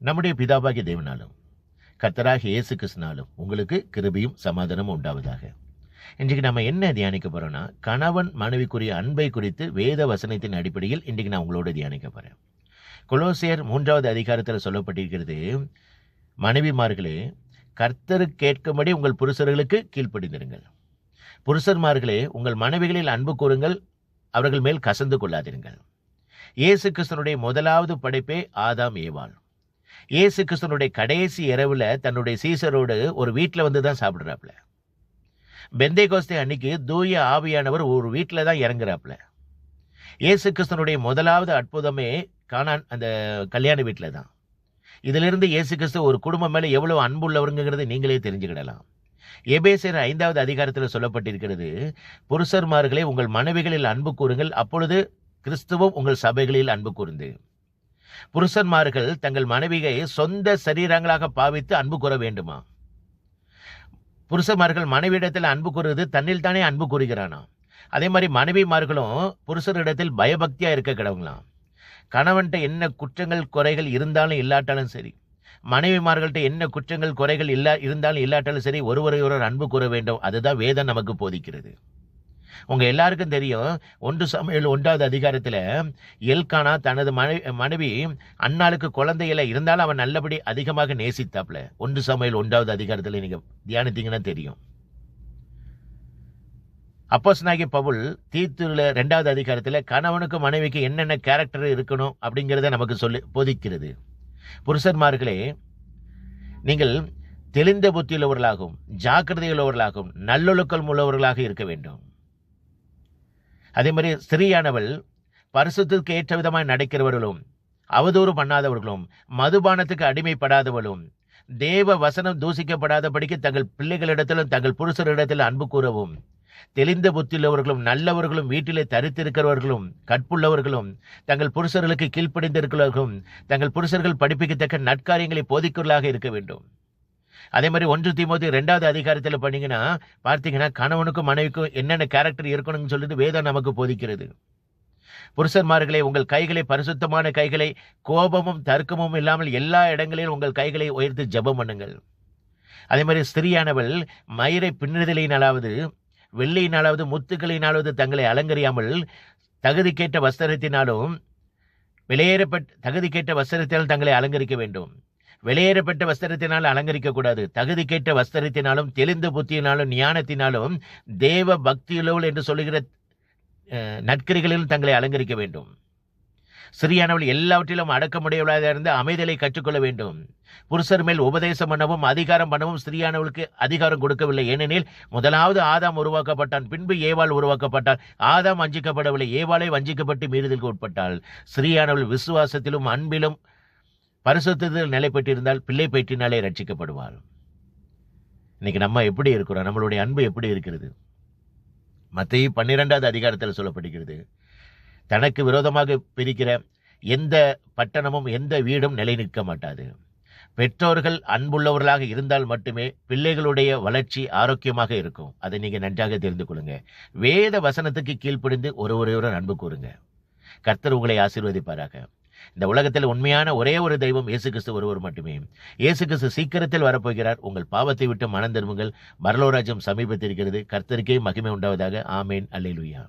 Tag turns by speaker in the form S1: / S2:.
S1: நம்முடைய பிதாவாகிய தேவனாலும் கர்த்தராகிய இயேசு கிறிஸ்துவினாலும் உங்களுக்கு கிருபையும் சமாதானமும் உண்டாவதாக. இன்றைக்கு நம்ம என்ன தியானிக்க போறோம்னா, கணவன் மனைவிக்குரிய அன்பை குறித்து வேத வசனத்தின் அடிப்படையில் இன்றைக்கு நான் உங்களோட தியானிக்க போறேன். கொலோசியர் 3வது அதிகாரத்தில் சொல்லப்பட்டிருக்கிறது, மனைவிமார்களே கர்த்தருக்கு கேட்கும்படி உங்கள் புருஷர்களுக்கு கீழ்ப்படிந்திருங்கள். புருஷர்மார்களே உங்கள் மனைவிகளில் அன்பு கூறுங்கள், அவர்கள் மேல் கசந்து கொள்ளாதிருங்கள். இயேசு கிறிஸ்துனுடைய முதலாவது படைப்பே ஆதாம் ஏவாள். இயேசு கிறிஸ்துனுடைய கடைசி இரவுல தன்னுடைய சீசரோடு ஒரு வீட்டில் வந்து தான் சாப்பிட்றாப்புல. பெந்தேகோஸ்தே அன்னைக்கு தூய ஆவியானவர் ஒரு வீட்டில் தான் இறங்குறாப்புல. இயேசு கிறிஸ்துனுடைய முதலாவது அற்புதமே கானான் அந்த கல்யாண வீட்டில் தான். இதிலிருந்து இயேசு கிறிஸ்து ஒரு குடும்பம் மேலே எவ்வளவு அன்புள்ளவருங்கிறத நீங்களே தெரிஞ்சுக்கிடலாம். எபேசியர் 5வது அதிகாரத்தில் சொல்லப்பட்டிருக்கிறது, புருஷர்மார்களே உங்கள் மனைவிகளில் அன்பு கூறுங்கள், அப்பொழுது கிறிஸ்துவும் உங்கள் சபைகளில் அன்பு கூர்ந்து. புருஷன்மார்கள் தங்கள் மனைவியை சொந்த சரீரங்களாக பாவித்து அன்பு கூற வேண்டுமா? புருஷன்மார்கள் மனைவியிடத்தில் அன்பு கூறுவது தன்னில் தானே அன்பு கூறுகிறானா? அதே மாதிரி மனைவிமார்களும் புருஷரிடத்தில் பயபக்தியா இருக்க கிடவங்களாம். கணவன்கிட்ட என்ன குற்றங்கள் குறைகள் இருந்தாலும் இல்லாட்டாலும் சரி, மனைவிமார்கள்ட்ட என்ன குற்றங்கள் குறைகள் இருந்தாலும் இல்லாட்டாலும் சரி, ஒருவரை ஒருவர் அன்பு கூற வேண்டும். அதுதான் வேதம் நமக்கு போதிக்கிறது. உங்க எல்லாருக்கும் தெரியும், 1 சாமுவேல் 1வது அதிகாரத்தில் எல்கானா தனது மனைவி அன்னாளுக்கு குழந்தையில இருந்தாலும் அவன் நல்லபடி அதிகமாக நேசித்தாப்ல. 1 சாமுவேல் 1வது அதிகாரத்தில் நீங்க தியானித்தீங்கன்னா தெரியும். அப்போஸ்தலனாகிய பவுல் தீத்துல 2வது அதிகாரத்தில் கணவனுக்கு மனைவிக்கு என்னென்ன கேரக்டர் இருக்கணும் அப்படிங்கிறத நமக்கு சொல்லி போதிக்கிறது. புருஷன்மார்களே நீங்கள் தெளிந்த புத்தியுள்ளவர்களாகவும் ஜாக்கிரதையுள்ளவர்களாகவும் நல்லொழுக்கம் உள்ளவர்களாக இருக்க வேண்டும். அதே மாதிரி ஸ்திரீயானவள் பரிசுத்தத்துக்கு ஏற்ற விதமாய் நடக்கிறவர்களும் அவதூறு பண்ணாதவர்களும் மதுபானத்துக்கு அடிமைப்படாதவர்களும் தேவ வசனம் தூசிக்கப்படாதபடிக்கு தங்கள் பிள்ளைகளிடத்திலும் தங்கள் புருஷரிடத்தில் அன்பு கூறவும், தெளிந்த புத்தியுள்ளவர்களும் நல்லவர்களும் வீட்டிலே தரித்திருக்கிறவர்களும் கற்புள்ளவர்களும் தங்கள் புருஷர்களுக்கு கீழ்ப்படிந்திருக்கிறவர்களும் தங்கள் புருஷர்கள் படிப்பிக்கத்தக்க நற்காரியங்களை போதிக்கிறவர்களாக இருக்க வேண்டும். அதே மாதிரி 1 தீமோத்தேயு 2வது அதிகாரத்தில் பார்த்தீங்கன்னா கணவனுக்கும் மனைவிக்கும் என்னென்ன கேரக்டர் இருக்கணும்னு சொல்லிட்டு வேதம் நமக்கு போதிக்கிறது. புருஷன்மார்களே உங்கள் கைகளை பரிசுத்தமான கைகளை கோபமும் தர்க்கமும் இல்லாமல் எல்லா இடங்களிலும் உங்கள் கைகளை உயர்த்தி ஜெபம் பண்ணுங்கள். அதே மாதிரி ஸ்திரீயானவள் மயிரை பின்னுதலினாலாவது வெள்ளியினாலாவது முத்துக்களினாலாவது தங்களை அலங்கரியாமல் தகுதிக்கேற்ற வஸ்திரத்தினாலும் தகுதிக்கேற்ற வஸ்திரத்தினால் தங்களை அலங்கரிக்க வேண்டும். வெளியேறப்பட்ட வஸ்திரத்தினால் அலங்கரிக்க கூடாது. தகுதிக்கேற்ற வஸ்திரத்தினாலும் தெளிந்த புத்தியினாலும் ஞானத்தினாலும் தேவ பக்தியுள்ளவள் என்று சொல்லுகிற நற்கிரிகளிலும் தங்களை அலங்கரிக்க வேண்டும். ஸ்திரீயானவள் எல்லாவற்றிலும் அடக்கமுடையவளாக இருந்து அமைதலை கற்றுக்கொள்ள வேண்டும். புருஷர் மேல் உபதேசம் பண்ணவும் அதிகாரம் பண்ணவும் ஸ்திரீயானவளுக்கு அதிகாரம் கொடுக்கவில்லை. ஏனெனில் முதலாவது ஆதாம் உருவாக்கப்பட்டான், பின்பு ஏவாள் உருவாக்கப்பட்டாள். ஆதாம் வஞ்சிக்கப்படவில்லை, ஏவாளை வஞ்சிக்கப்பட்டு மீறுதலுக்கு உட்பட்டாள். ஸ்திரீயானவள் விசுவாசத்திலும் அன்பிலும் பரிசுத்தத்தில் நிலை பெற்றிருந்தால் பிள்ளை பெற்றினாலே ரட்சிக்கப்படுவாள். இன்னைக்கு நம்ம எப்படி இருக்கிறோம்? நம்மளுடைய அன்பு எப்படி இருக்கிறது? மத்தேயு 12வது அதிகாரத்தில் சொல்லப்படுகிறது, தனக்கு விரோதமாக பிரிக்கிற எந்த பட்டணமும் எந்த வீடும் நிலை நிற்க மாட்டாது. பெற்றோர்கள் அன்புள்ளவர்களாக இருந்தால் மட்டுமே பிள்ளைகளுடைய வளர்ச்சி ஆரோக்கியமாக இருக்கும். அதை நீங்க நன்றாக தெரிந்து கொள்ளுங்க. வேத வசனத்துக்கு கீழ்ப்படிந்து ஒருவரையுடன் அன்பு கூறுங்க. கர்த்தர் உங்களை ஆசீர்வதிப்பாராக. இந்த உலகத்தில் உண்மையான ஒரே ஒரு தெய்வம் இயேசு கிறிஸ்து ஒருவர் மட்டுமே. இயேசு கிறிஸ்து சீக்கிரத்தில் வரப்போகிறார். உங்கள் பாவத்தை விட்டு மனம் திரும்புங்கள். பரலோக ராஜ்யம் சமீபத்திருக்கிறது. கர்த்தருக்கே மகிமை உண்டாவதாக. ஆமேன். அல்லேலூயா.